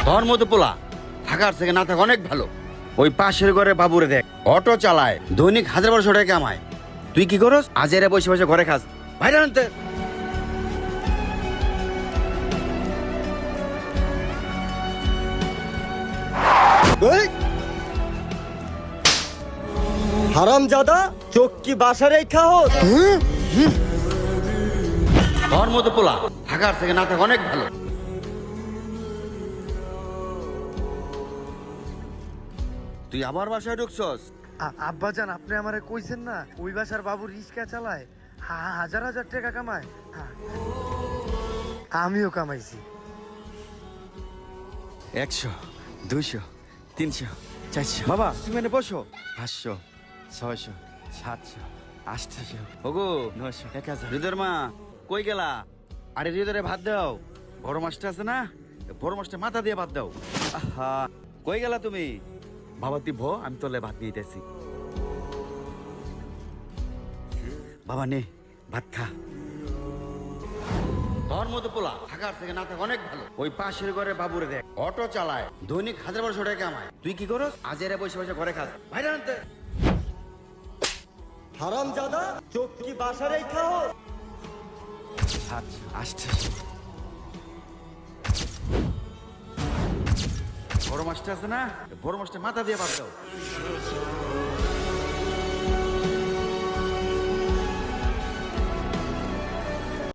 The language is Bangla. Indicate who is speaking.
Speaker 1: তোর মতো পোলা থাকার থেকে না থাকা অনেক ভালো। ওই পাশের ঘরে বাবুরে দেখ, অটো চালায়, দৈনিক ১,০০০-১,২০০ টাকা কামায়। তুই কি করস? আজেরে বসে বসে ঘরে খাস। বাইরে আনতে
Speaker 2: হারাম জাদা, চোখ কি বাসা রেখা হোক?
Speaker 1: তোর মতো পোলা থাকার থেকে না থাকা অনেক ভালো। তুই আবার বাসায় ঢুকছস?
Speaker 3: আব্বাজান, আপনি আমারে কইছেন না ওই বাসার বাবু রিক্সা চালায়, হাজার হাজার টাকা কামায়। আমিও কামাইছি।
Speaker 1: ১০০, ২০০, ৩০০, ৪০০। বাবা তুমি এনে বসো। ৫০০, ৬০০, ৭০০, ৮০০, ওগো ৯০০, ১০০০। হৃদয়ের মা কই গেলা? আরে হৃদয়ে ভাত দাও। বড় মাছটা আছে না, বড় মাছটা মাথা দিয়ে ভাত দাও। আহা, কই গেলা তুমি? বাবা তুই ভো, আমি তোলে ভাত নিয়ে দিতেছি। বাবা নে ভাত খা। তোর মতো পোলা থাকার থেকে না থাকা অনেক ভালো। ওই পাশের ঘরে বাবুরে দেখ, অটো চালায়, দৈনিক ১,০০০-১,২০০ টাকা কামায়। তুই কি করস? আজেরে বসে বসে ঘরে খাস। বাইরে আনতে
Speaker 2: হারাম জাদা, চোখ কি বাসা রেখা হোক?
Speaker 1: ৮০০। বড় মাছটা আছে না, বড় মাছটা মাথা দিয়ে ভাত দাও।